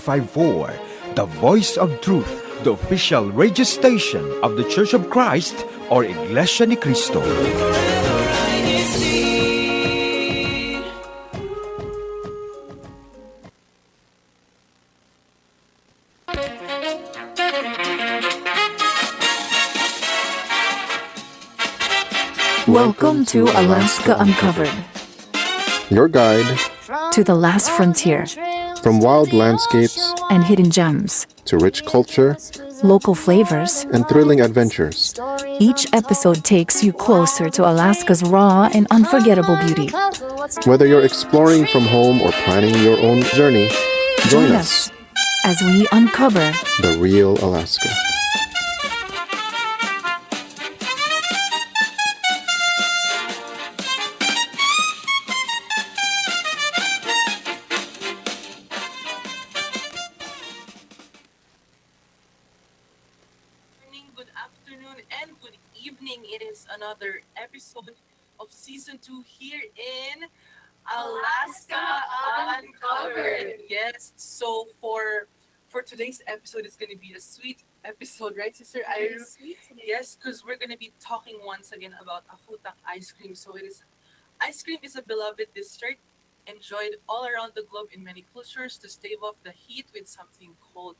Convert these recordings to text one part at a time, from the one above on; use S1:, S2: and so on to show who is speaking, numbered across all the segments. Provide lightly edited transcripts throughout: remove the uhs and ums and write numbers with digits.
S1: 105.4, the voice of truth, the official radio station of the Church of Christ or Iglesianicristo.
S2: Welcome to Alaska Uncovered,
S3: your guide
S2: to the last frontier,
S3: from wild landscapes
S2: and hidden gems,
S3: to rich culture
S2: local flavors.
S3: and thrilling adventures.
S2: Each episode takes you closer to Alaska's raw and unforgettable beauty.
S3: Whether you're exploring from home or planning your own journey, join us
S2: as we uncover
S3: the real Alaska.
S4: Good afternoon and good evening. It is another episode of season 2 here in Alaska Uncovered. Yes, so for today's episode, it's going to be a sweet episode, right, Sister Ira?
S5: Sweet today.
S4: Yes, because we're going to be talking once again about Akutaq ice cream. So ice cream is a beloved dessert, enjoyed all around the globe in many cultures to stave off the heat with something cold.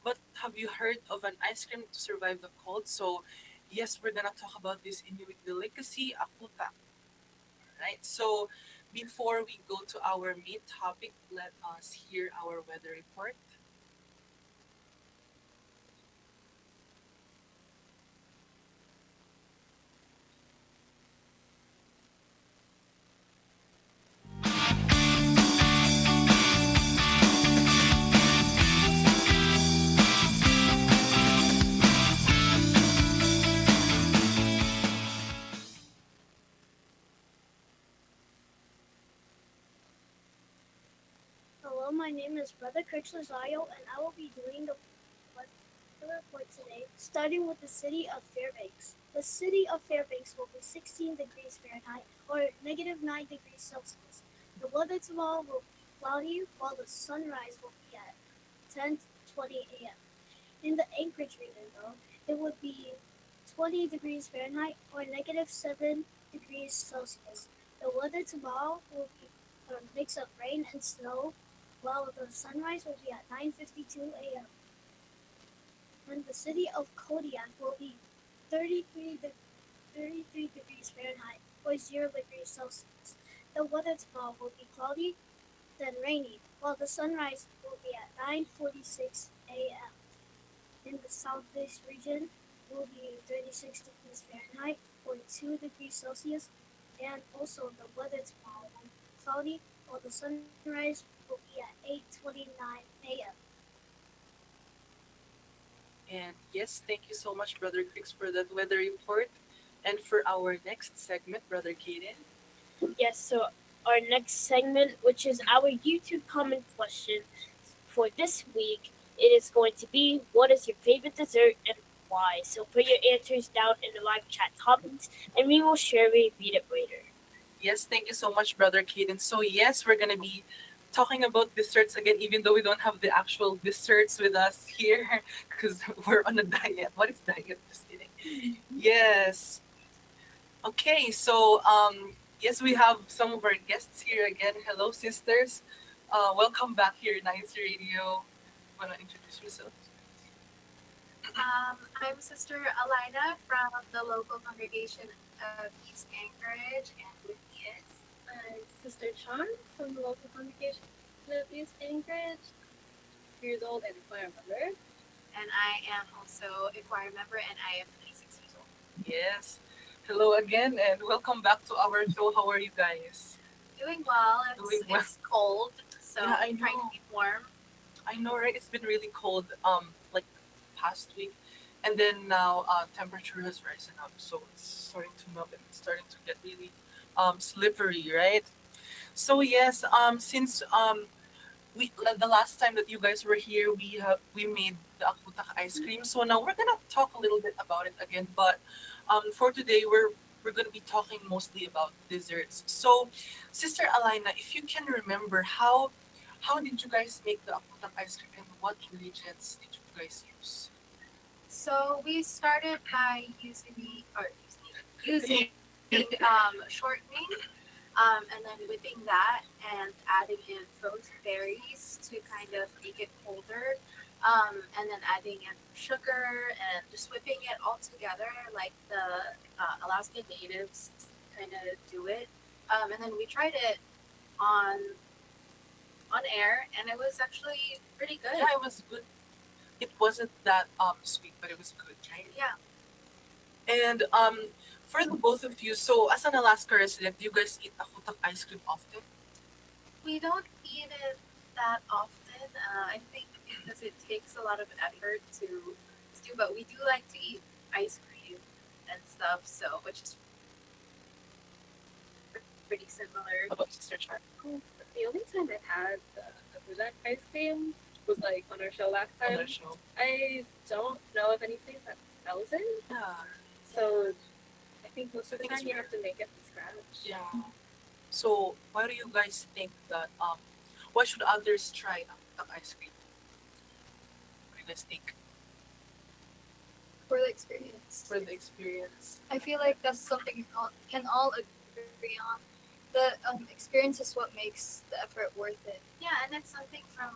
S4: But have you heard of an ice cream to survive the cold? So, yes, we're gonna talk about this Inuit delicacy, Akutaq. Right? So, before we go to our main topic, let us hear our weather report.
S5: Hello, my name is Brother Chris Lazayo, and I will be doing the weather report today, starting with the city of Fairbanks. The city of Fairbanks will be 16 degrees Fahrenheit or negative 9 degrees Celsius. The weather tomorrow will be cloudy, while the sunrise will be at 10:20 a.m. In the Anchorage region, though, it would be 20 degrees Fahrenheit or negative 7 degrees Celsius. The weather tomorrow will be a mix of rain and snow, while the sunrise will be at 9:52 a.m. And the city of Kodiak will be 33 degrees Fahrenheit or 0 degrees Celsius. The weather tomorrow will be cloudy, then rainy, while the sunrise will be at 9:46 a.m. In the southeast region will be 36 degrees Fahrenheit or 2 degrees Celsius, and also the weather tomorrow will be cloudy, while the sunrise will be at 8:29 a.m.
S4: And yes, thank you so much, Brother Chris, for that weather report. And for our next segment, Brother Kaden.
S6: Yes, so our next segment, which is our YouTube comment question for this week, it is going to be, what is your favorite dessert and why? So put your answers down in the live chat comments, and we will surely read it later.
S4: Yes, thank you so much, Brother Kaden. So yes, we're gonna be talking about desserts again, even though we don't have the actual desserts with us here, because we're on a diet. What is diet? Just kidding. Yes. Okay, so yes, we have some of our guests here again. Hello, sisters. Welcome back here in INCRadio. Wanna introduce yourself?
S7: I'm Sister Alina from the local congregation of East Anchorage, and with me is
S8: Sister Chan from the local congregation of East Anchorage, 2 years old and a choir member.
S7: and I am also a choir member, and I am 26 years old.
S4: Yes. Hello again, and welcome back to our show. How are you guys?
S7: Doing well. It's cold, so
S4: Yeah, I
S7: I'm trying to
S4: know.
S7: keep warm.
S4: I know, right? It's been really cold, like past week, and then now temperature has risen up, so it's starting to melt and it's starting to get really slippery, right? So yes, since we the last time that you guys were here, we made the Akutaq ice cream. So now we're gonna talk a little bit about it again, but for today we're gonna be talking mostly about desserts. So, Sister Alina, if you can remember, how How did you guys make the Akutaq ice cream and what ingredients did you guys use?
S7: So we started by using shortening, and then whipping that and adding in frozen berries to kind of make it colder, and then adding in sugar and just whipping it all together like the Alaskan natives kind of do it. And then we tried it on on air, and it was actually pretty good.
S4: Yeah, it was good. It wasn't that sweet, but it was good, right?
S7: Yeah.
S4: And for the both of you, so as an Alaska resident, do you guys eat Akutaq ice cream often?
S7: We don't eat it that often. I think because it takes a lot of effort to do, but we do like to eat ice cream and stuff. So, which is pretty similar.
S4: How about Sister Char?
S8: The only time I had the Akutaq ice cream was like on our show last
S4: On
S8: time.
S4: the show.
S8: I don't know of any place that sells it,
S4: Yeah.
S8: so I think most of
S4: I
S8: the
S4: think
S8: time
S4: it's
S8: you have to make it from scratch.
S4: Yeah. So why do you guys think that why should others try Akutaq ice cream? What do you guys think?
S9: For the experience.
S4: For the experience.
S9: I feel like that's something you can all agree on. The experience is what makes the effort worth it.
S7: Yeah, and it's something from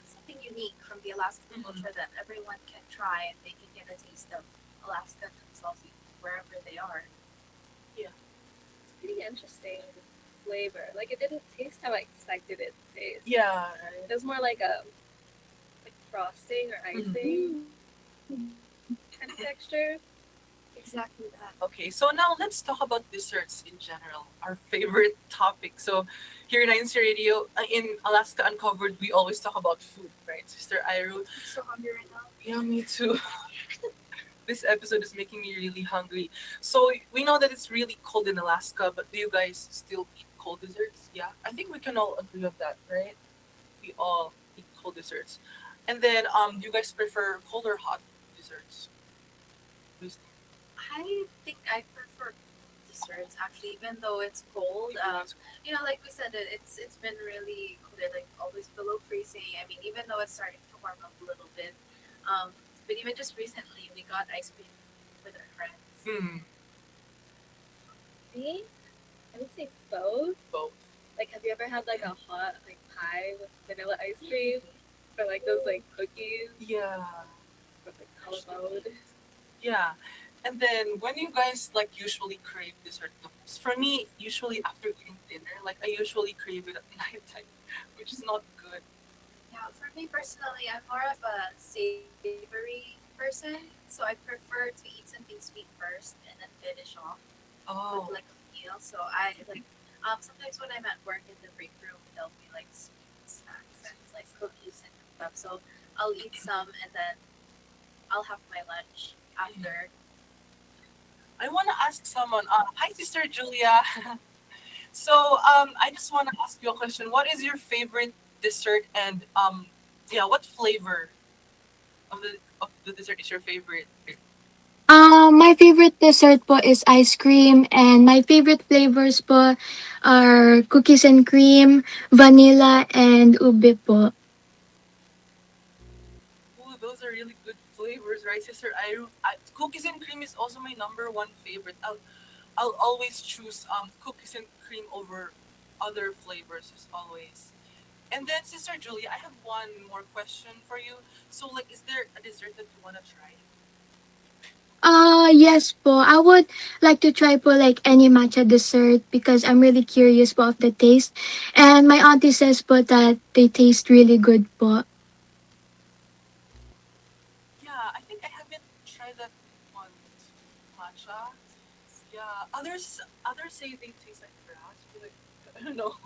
S7: something unique from the Alaskan culture that everyone can try, and they can get a taste of Alaska themselves wherever they are.
S8: It's pretty interesting flavor. Like it didn't taste how I expected it to taste.
S4: Yeah.
S8: It was more like a frosting or icing kind of texture.
S9: Exactly that.
S4: Okay, so now let's talk about desserts in general, our favorite topic. So here in INCRadio, in Alaska Uncovered, we always talk about food, right, Sister Iru?
S9: I'm so hungry right now.
S4: Yeah, me too. This episode is making me really hungry. So we know that it's really cold in Alaska, but do you guys still eat cold desserts? Yeah, I think we can all agree on that, right? We all eat cold desserts. And then, do you guys prefer cold or hot desserts? What do you think?
S7: I think I prefer desserts actually, even though it's cold. Like we said, it's been really cold, like always below freezing. I mean, even though it's starting to warm up a little bit, but even just recently, we got ice cream with our friends.
S8: Me, I would say both.
S4: Both.
S8: Like, have you ever had like a hot like pie with vanilla ice cream, or like those like cookies
S4: Yeah.
S8: with like calamode?
S4: Yeah. And then when you guys like usually crave dessert the most? For me, usually after eating dinner, like I usually crave it at nighttime, which is not good.
S7: Yeah, for me personally, I'm more of a savory person, so I prefer to eat something sweet first and then finish off
S4: Oh.
S7: with like a meal. So I like sometimes when I'm at work in the break room, there'll be like sweet snacks and like cookies and stuff. So I'll eat some and then I'll have my lunch after.
S4: I want to ask someone. Hi, Sister Julia. So I just want to ask you a question. What is your favorite dessert, and yeah, what flavor of the dessert is your favorite?
S10: My favorite dessert po is ice cream, and my favorite flavors po are cookies and cream, vanilla, and ube po.
S4: Ooh, those are really good flavors, right, Sister? Cookies and cream is also my number one favorite. I'll always choose cookies and cream over other flavors as always. And then, Sister Julia, I have one more question for you. So, like, is there a dessert that you wanna try?
S10: Yes po. I would like to try po like any matcha dessert because I'm really curious po of the taste. And my auntie says po that they taste really good po.
S4: Yeah, I think I haven't tried that one matcha. Yeah, others say they taste like grass. But like, I don't know.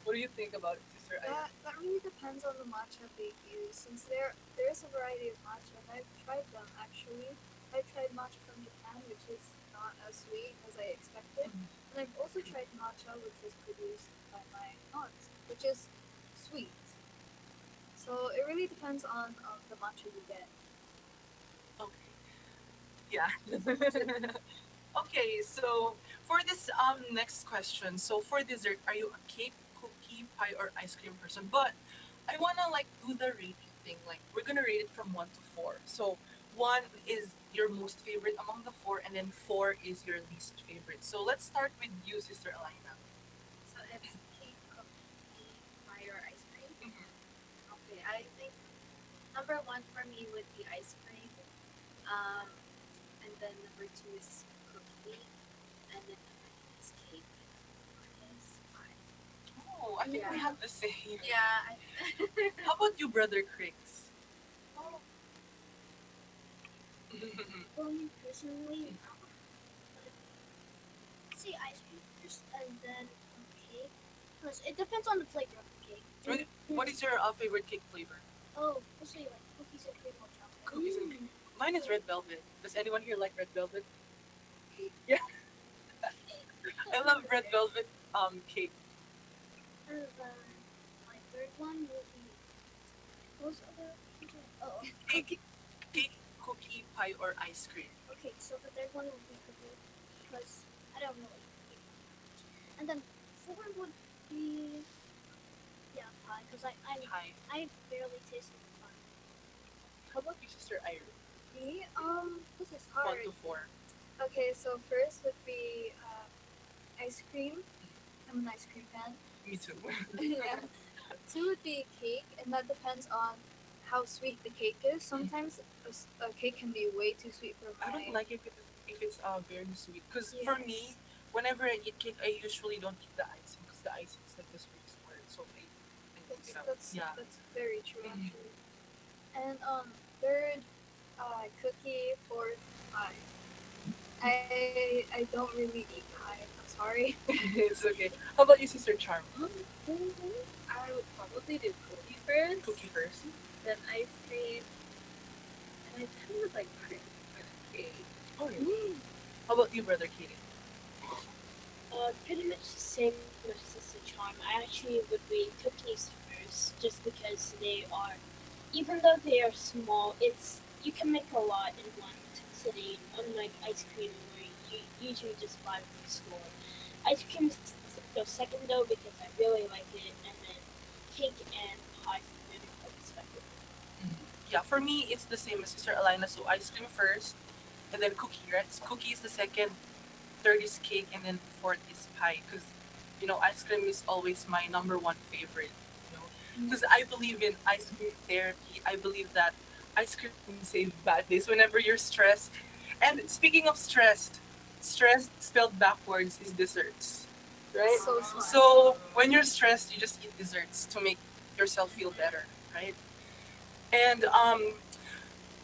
S4: What do you think about it, Sister?
S9: That really depends on the matcha they use. Since there's a variety of matcha, and I've tried them actually. I've tried matcha from Japan, which is not as sweet as I expected, and I've also tried matcha, which is produced by my aunt, which is sweet. So it really depends on the matcha you get.
S4: Okay. Yeah. Okay, so for this next question, so for dessert, are you a cake, cookie, pie, or ice cream person? But I wanna like do the rating thing. Like we're gonna rate it from 1 to 4. So 1 is your most favorite among the four, and then 4 is your least favorite. So let's start with you, Sister Elena.
S7: So it's cake, cookie, pie, or ice cream. Okay, I think number one for me would be ice cream. Um, and then number two is cookie, and then number three is cake, and number four is pie.
S4: Oh, I think we
S7: Yeah.
S4: have the same.
S7: Yeah.
S4: How about you, Brother Cricks?
S5: Oh, for me personally, say ice cream first and then cake. Because it depends on the flavor of the cake.
S4: What is your favorite cake flavor?
S5: Oh, we'll say like cookies and cream or chocolate.
S4: Cookies and cream. Mine is red velvet. Does anyone here like red velvet? Yeah, I love red velvet cake.
S5: And then my third one will be those other. Oh,
S4: Cake, cake, cookie, pie, or ice cream.
S5: okay. So the third one will be cookie because I don't know. And then four would be pie because
S4: Pie.
S5: I barely tasted pie.
S4: How about you, Sister Iron?
S9: Me? This is
S4: 1
S9: hard.
S4: to 4.
S9: Okay, so first would be ice cream. I'm an ice cream fan.
S4: Me too.
S9: Yeah. Two would be cake, and that depends on how sweet the cake is. Sometimes a cake can be way too sweet for
S4: I
S9: my.
S4: don't like it if it's very sweet. Because for
S9: Yes.
S4: me, whenever I eat cake, I usually don't eat the icing because the icing is like the sweetest part. So I take it out. Yeah.
S9: That's very true
S4: Mhm.
S9: actually. And third, cookie. Fourth, pie. I don't really eat pie. I'm sorry.
S4: It's okay. How about you, Sister Charm?
S8: I would probably do cookie first,
S4: Cookie first.
S8: then ice cream, and I kind of like pie with cake.
S4: Oh, really? How about you, Brother Katie?
S6: Pretty much the same with Sister Charm. I actually would rate cookies first, just because they are, even though they are small, it's you can make a lot in one sitting. Unlike ice cream, where you usually just buy from the store. Ice cream is the second though because I really like it, and then cake and pie from really respected.
S4: Yeah, for me, it's the same as Sister Elena. So ice cream first, and then cookie, right? So cookie is the second, third is cake, and then fourth is pie. Because, ice cream is always my number one favorite. Because I believe in ice cream therapy. I believe that ice cream can save bad days whenever you're stressed. And speaking of stressed spelled backwards is desserts, right?
S9: So smart.
S4: So when you're stressed, you just eat desserts to make yourself feel better, right? And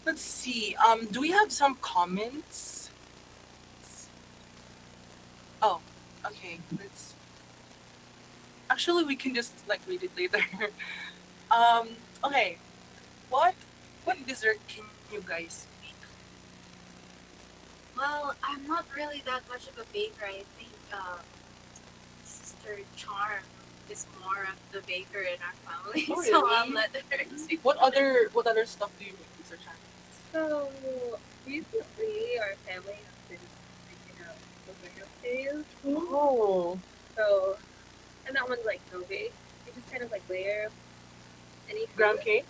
S4: let's see. Do we have some comments? Oh, okay. Let's. Actually, we can just like read it later. um. Okay. What dessert can you guys make?
S7: Well, I'm not really that much of a baker. I think Sister Charm is more of the baker in our family,
S4: Oh,
S7: so
S4: really?
S7: I'll let her speak.
S4: What other stuff do you make, Mr. Chan?
S8: So recently, our family has been making out potato days.
S4: Oh.
S8: So, and that one's like no bake. You just kind of like layer any
S4: Ground cake?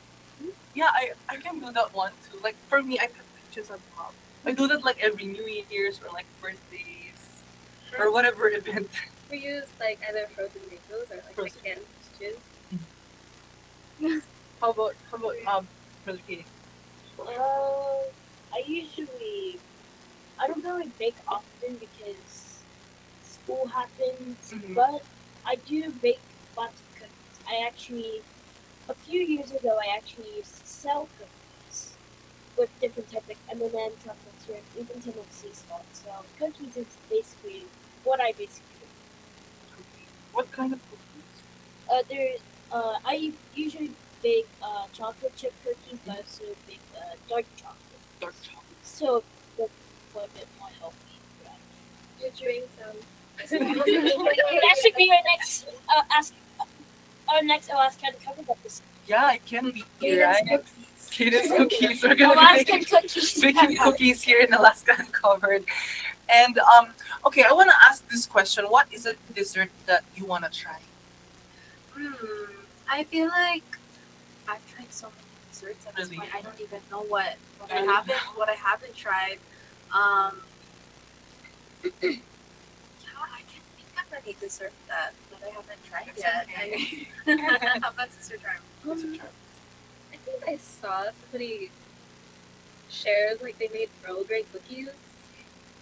S4: Yeah, I can do that one too. Like for me, I put pictures on top. I do that like every New Year's or like birthdays or whatever event.
S8: We use like either frozen mangoes or like
S4: Frozen.
S8: canned peaches.
S4: How about Brother Katie?
S6: I usually I don't really bake often because school happens,
S4: Mhm.
S6: but I do bake lots of cookies. A few years ago, I actually used to sell cookies with different types of M&M, chocolate syrup, even some of sea salt. So cookies is basically what I basically do.
S4: What kind of cookies?
S6: I usually bake chocolate chip cookies, but I also bake dark chocolate.
S4: Dark chocolate.
S6: So they're a bit more healthy. Right?
S8: You drink them.
S6: That should be our next our next Alaskan covered episode.
S4: Yeah, it can be,
S6: Cadence
S4: right?
S6: cookies.
S4: Cadence cookies. We're gonna
S6: Alaskan
S4: be
S6: cookies.
S4: baking cookies here in Alaska Uncovered. And okay, I wanna ask this question. What is a dessert that you wanna try?
S7: I feel like I've tried so many desserts at this
S4: Really?
S7: point. I don't even know what I haven't tried. Um, yeah, I can't think of any dessert that I haven't tried
S4: It's
S7: yet.
S4: okay.
S7: How about Sister Charm?
S8: I think I saw somebody share like they made Earl Grey cookies.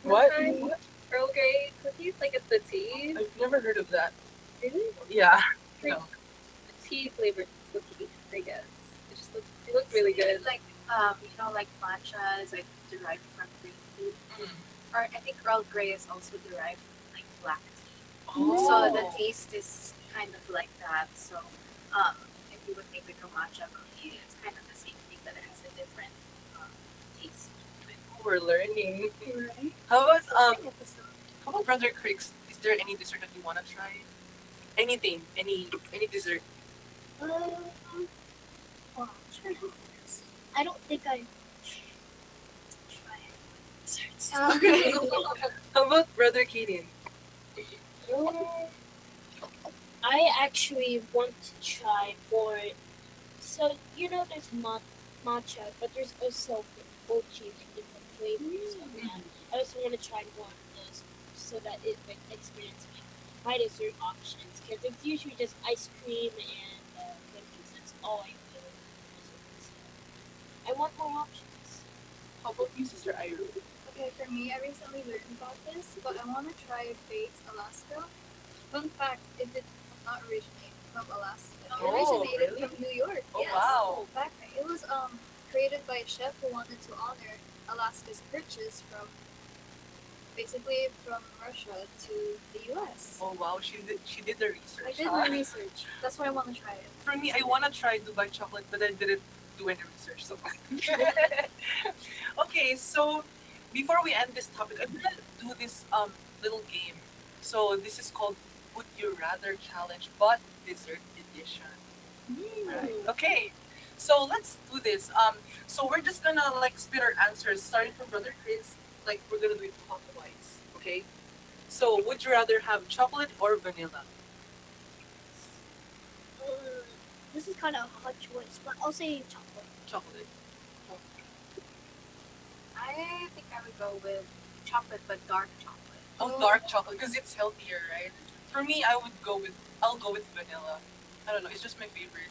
S4: What?
S8: Time.
S4: What?
S8: Earl Grey cookies, like it's the tea.
S4: I've never heard of that.
S8: Really?
S4: Yeah.
S8: Like
S4: No.
S8: tea flavored cookie, I guess. It looked really good.
S7: Like like matcha is like derived from green tea,
S4: Mm.
S7: or I think Earl Grey is also derived from like black tea.
S4: Oh.
S7: So the taste is kind of like that. So if you would make like a matcha cookie, it's kind of the same thing, but it has a different taste.
S4: We're learning.
S8: Right.
S4: How about Brother Cricks? Is there any dessert that you want to try? Anything, any dessert.
S5: Well, I don't think I tried desserts.
S4: How about Brother Kaden?
S6: I actually want to try more. So there's matcha, but there's also mochi in different flavors of that. I also want to try more of those so that it like expands my dessert options. Because it's usually just ice cream and cookies. That's all I do. I want more options.
S4: How about you, Sister Iru?
S9: Okay, for me, I recently learned about this, but I want to try baked Alaska. Fun fact, it did not originate from Alaska. It
S4: Oh,
S9: originated
S4: really?
S9: from New York.
S4: Oh,
S9: yes.
S4: wow.
S9: It was created by a chef who wanted to honor Alaska's purchase from Russia to the U.S.
S4: Oh wow, she did the research.
S9: I did my research. That's why I want to try it.
S4: For me, I want to try Dubai chocolate, but I didn't do any research. So okay, so before we end this topic, I'm gonna do this little game. So this is called Would You Rather Challenge, but dessert edition. Right. Okay, so let's do this. So we're just gonna like spit our answers, starting from Brother Chris. Like we're gonna do it clockwise. Okay. So would you rather have chocolate or vanilla?
S5: This is kind of a hard choice, but I'll say chocolate.
S4: Chocolate.
S7: I think I would go with chocolate, but dark chocolate.
S4: Oh, dark chocolate because it's healthier, right? For me, I'll go with vanilla. I don't know, it's just my favorite.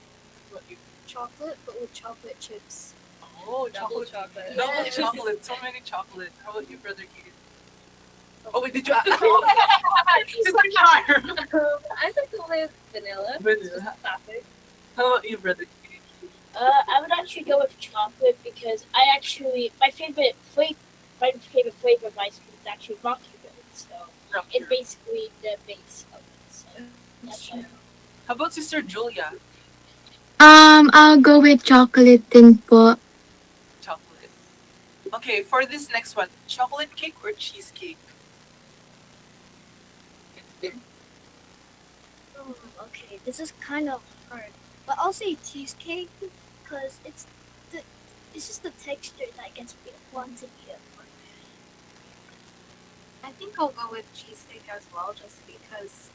S4: What you?
S9: Chocolate, but with chocolate chips.
S4: Oh,
S8: Double
S4: chocolate.
S8: chocolate.
S4: Double
S9: Yes.
S4: chocolate. So many chocolate. How about you, Brother Keith? Oh wait, did you? Sister Charm.
S8: I think go with vanilla.
S4: Vanilla.
S8: Classic.
S4: How about you, Brother Keith?
S6: I would actually go with chocolate because my favorite flavor of ice cream is actually rocky road. So it's basically the base of it. So that's why.
S4: How about Sister Julia?
S10: I'll go with chocolate din po.
S4: Chocolate. Okay, for this next one, chocolate cake or cheesecake?
S5: Okay, this is kind of hard, but I'll say cheesecake because it's just the texture that gets me want to eat it.
S7: I think I'll go with cheesecake as well, just because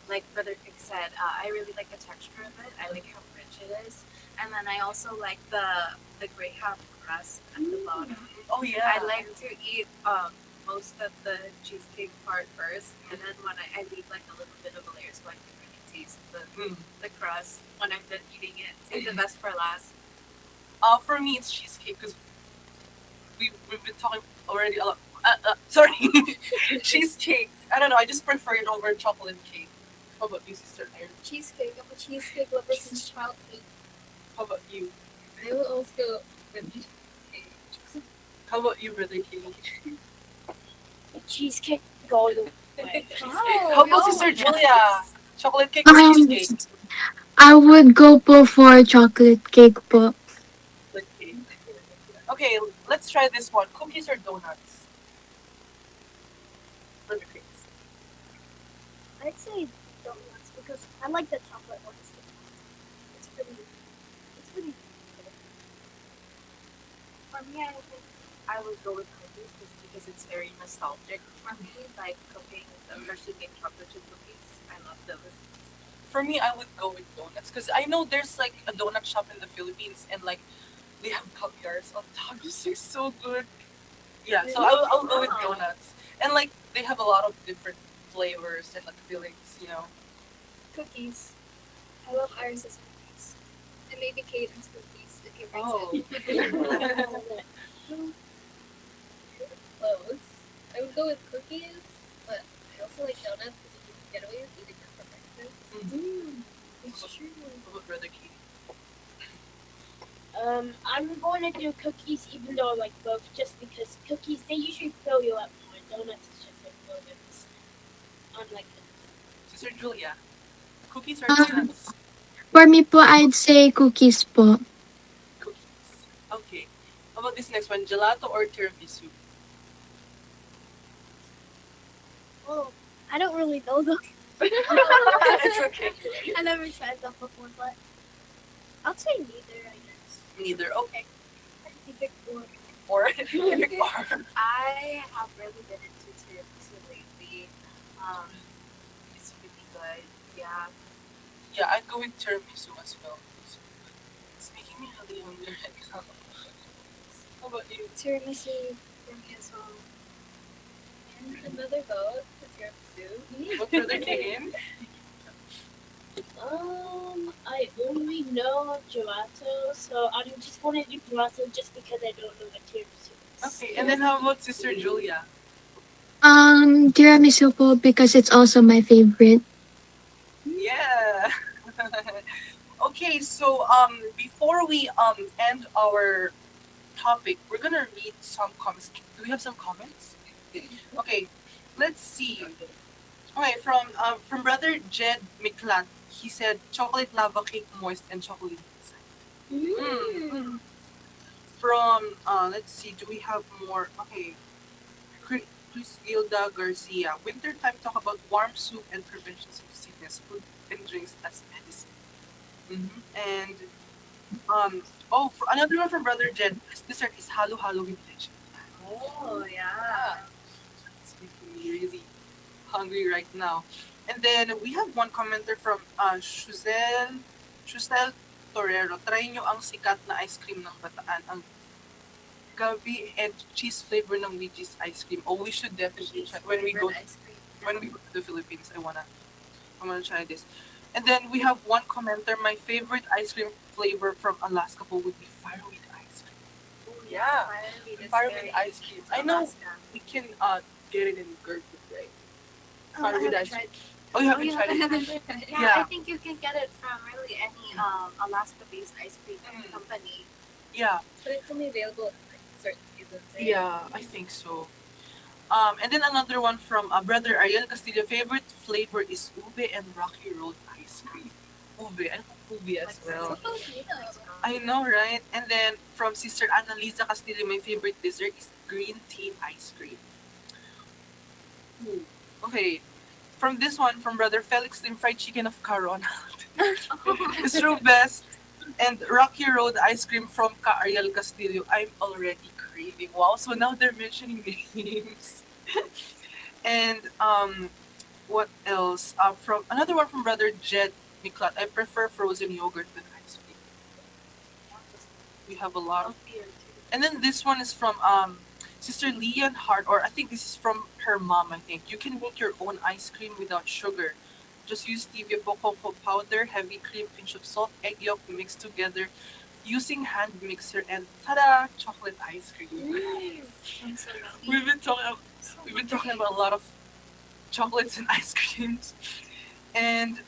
S7: like Brother Vic said, I really like the texture of it. I like how rich it is, and then I also like the graham crust at the bottom.
S4: Oh yeah.
S7: I like to eat most of the cheesecake part first, and then when I leave like a little bit of a layer so I can really taste the crust when I'm done eating it. Save the best for last.
S4: For me, it's cheesecake because we've been talking already a lot. Sorry, cheesecake. I don't know. I just prefer it over chocolate cake. How about you, Sister Iron?
S9: Cheesecake. I'm a cheesecake lover since childhood.
S4: How about you?
S8: I will also go with cheesecake.
S4: How about you, Brother Katie?
S6: Cheesecake all the way.
S4: How about Sister Julia? Chocolate cake or cheesecake?
S10: I would go po for chocolate cake po.
S4: Chocolate cake. Okay, let's try this one. Cookies or donuts? Brother Chris.
S5: I'd say donuts because I like the chocolate ones. It's pretty good.
S7: For me, I think I would go with cookies just because it's very nostalgic for me. Like cooking the freshly baked chocolate chip cookies. I love those.
S4: For me, I would go with donuts because I know there's like a donut shop in the Philippines and like they have caviars on top. This is so good. Yeah, so I'll go with donuts. And like they have a lot of different flavors and like fillings.
S9: Cookies. I love Iris's cookies. And maybe Caden's cookies if he brings
S4: Oh.
S9: it.
S8: Close. I would go with cookies, but I also like donuts because you can get away with eating them for breakfast.
S9: It's true.
S4: What about Brother Katie?
S6: I'm going to do cookies even though I like both just because cookies, they usually fill you up more. Donuts is just like donuts. Unlike
S4: Sister Julia, cookies or
S10: Um,
S4: donuts?
S10: for me po, I'd say cookies po.
S4: Cookies. Okay. How about this next one? Gelato or tiramisu?
S5: Oh, I don't really know them.
S4: It's okay.
S5: I never tried them before, but I'll say neither, I guess.
S4: Neither. Okay.
S5: You pick one.
S4: Or pick or.
S7: I have really been into tiramisu lately. It's really good. Yeah.
S4: Yeah, I'd go with tiramisu as well. It's making me really hungry right now. How about you?
S9: Tiramisu for me as well.
S8: And another vote for tiramisu.
S4: What Brother Kaden?
S6: I only know gelato, so I'm just going to do gelato just because I don't know what tiramisu is.
S4: Okay, and then how about Sister Julia?
S10: Tiramisu po because it's also my favorite.
S4: Yeah. Okay, so before we end our topic, we're gonna read some comments. Do we have some comments? Okay, let's see. Okay, from brother Jed Miklat, he said chocolate lava cake moist and chocolate inside. From let's see, do we have more? Okay, Chris Gilda Garcia. Wintertime talk about warm soup and prevention of sickness, food and drinks as medicine. And oh, for another one from brother Jed. This dessert is halo halo with leche.
S7: Oh, yeah.
S4: It's making me really hungry right now. And then we have one commenter from Shusel Torero. Try nyo ang sikat na ice cream ng Bataan. Ang gabi and cheese flavor ng Luigi's ice cream. Oh, we should definitely try when we go
S7: Ice cream.
S4: to the Philippines. I wanna try this. And then we have one commenter. My favorite ice cream flavor from Alaska po would be fireweed ice cream.
S7: Oh,
S4: Yeah. Fireweed
S7: very
S4: ice cream.
S7: into
S4: I know
S7: Alaska.
S4: we can get it in Gertrude, right?
S7: I
S4: Fireweed
S7: haven't
S4: ice cream.
S7: tried.
S4: Oh, you haven't
S7: you
S4: tried it?
S7: haven't tried it? Yeah,
S4: Yeah.
S7: I think you can get it from really any Alaska-based ice cream company.
S4: Yeah.
S8: But it's only available in like certain seasons, right?
S4: Yeah, I think so. And then another one from brother Ariel Castillo. Favorite flavor is ube and Rocky Road ice cream. Ube, I love ube as well. I know, right? And then from sister Annalisa Castillo, my favorite dessert is green tea ice cream. Ooh. Okay. From this one, from brother Felix, the fried chicken of Caronald. It's true best. And Rocky Road ice cream from Ka Ariel Castillo. I'm already craving. Wow, so now they're mentioning names. And what else? From another one from brother Jed Miklat. I prefer frozen yogurt with ice cream. We have a lot of. And then this one is from Sister Leanne Hart, or I think this is from her mom. I think you can make your own ice cream without sugar. Just use stevia, cocoa powder, heavy cream, pinch of salt, egg yolk mixed together, using hand mixer, and tada, chocolate ice cream. We've been talking. We've been talking about a lot of chocolates and ice creams, and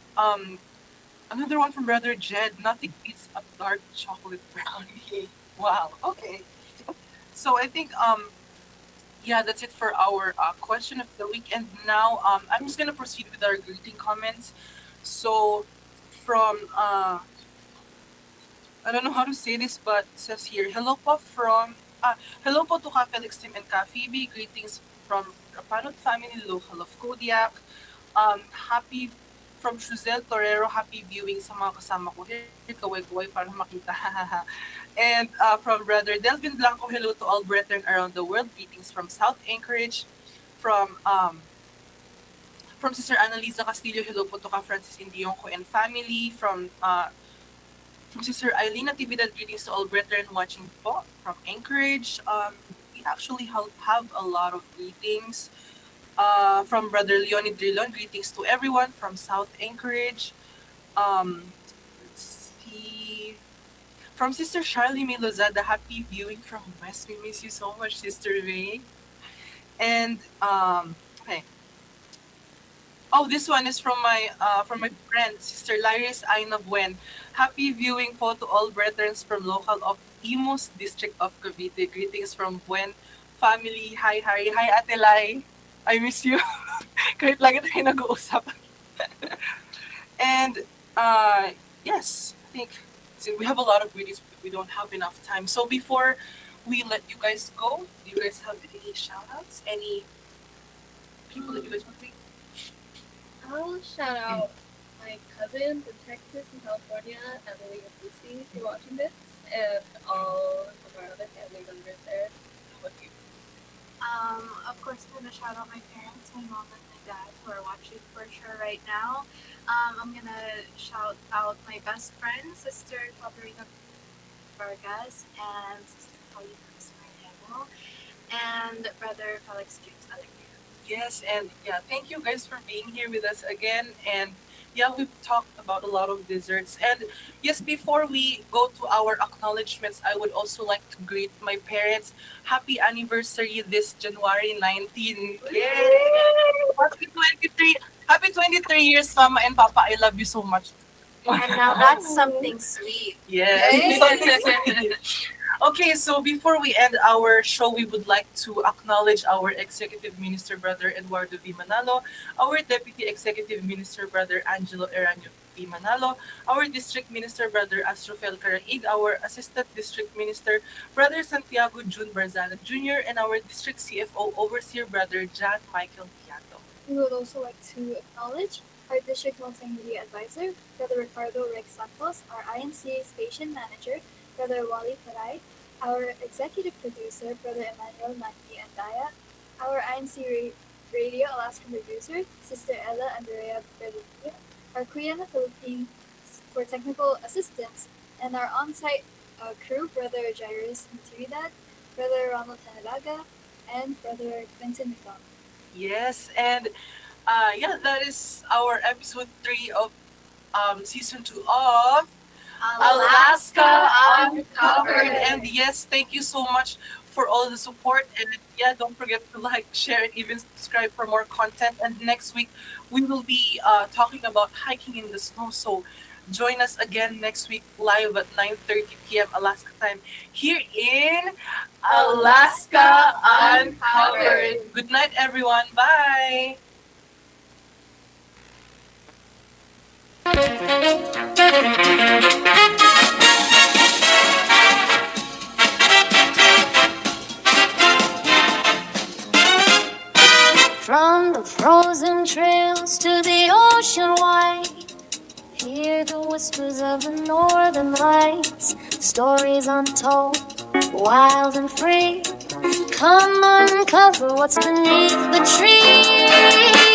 S4: another one from brother Jed. Nothing beats a dark chocolate brownie. Wow. Okay. So I think yeah, that's it for our question of the week. And now I'm just gonna proceed with our greeting comments. So from I don't know how to say this, but it says here, hello po to Ka Felix Tim and Ka Phoebe. Greetings from Rapanot family local of Kodiak. Happy from Shuzel Torero, happy viewing sa mga kasama ko here. Kaway-kaway para makita. And from brother Delvin Blanco, hello to all brethren around the world. Greetings from South Anchorage. From From Sister Annalisa Castillo, hello po to ka Francis Indionco and family. From Sister Eileen Natividad, greetings to all brethren watching po from Anchorage. We actually have a lot of greetings. From Brother Leonid Drilon, greetings to everyone from South Anchorage. Let's see. From Sister Charlie May Lozada, happy viewing from West. We miss you so much, Sister May. And okay. Oh, this one is from my friend, Sister Lyris Aina Buen. Happy viewing po to all brethren from local of Imus District of Cavite. Greetings from Buen family. Hi, hi, hi, Ate Lai. I miss you. Kahit lagi tayo nag-uusap. And yes, I think we have a lot of greetings, but we don't have enough time. So before we let you guys go, do you guys have any shout-outs? Any people that you guys want to meet?
S8: I'll shout out my cousins in Texas and California, Emily and Lucy, if you're watching this, and all of our other family members there.
S4: How about you?
S7: Of course, I'm gonna shout out my parents, my mom and my dad, who are watching for sure right now. I'm gonna shout out my best friend, Sister Caterina Vargas, and Sister Paulina Mariano, and Brother Felix James Alegria.
S4: Yes, and yeah, thank you guys for being here with us again. And yeah, we've talked about a lot of desserts. And yes, before we go to our acknowledgements, I would also like to greet my parents. Happy anniversary this January 19. Yay! Happy 23. Happy 23 years, Mama and Papa. I love you so much.
S7: And now that's something sweet.
S4: Yes. Something sweet. Okay, so before we end our show, we would like to acknowledge our Executive Minister, Brother Eduardo V. Manalo, our Deputy Executive Minister, Brother Angelo Eranio V. Manalo, our District Minister, Brother Astrofel Caraig, our Assistant District Minister, Brother Santiago June Barzana Jr., and our District CFO Overseer, Brother John Michael Piato.
S9: We would also like to acknowledge our District Multimedia Advisor, Brother Ricardo Rex Santos, our INCA Station Manager, Brother Wally Paray, our Executive Producer, Brother Emmanuel Naki Andaya, our INC Radio Alaskan Producer, Sister Ella Andrea Berlin, our Kuya na Philippines for technical assistance, and our on-site crew, Brother Jairus Natividad, Brother Ronald Tanalaga, and Brother Quentin McDonald.
S4: Yes, and yeah, that is our episode 3 of season 2 of Alaska Uncovered. And yes, thank you so much for all the support. And yeah, don't forget to like, share, and even subscribe for more content. And next week, we will be talking about hiking in the snow. So join us again next week live at 9:30 p.m. Alaska time here in Alaska Uncovered. Good night, everyone. Bye.
S11: From the frozen trails to the ocean wide, hear the whispers of the northern lights, stories untold, wild and free. Come uncover what's beneath the trees.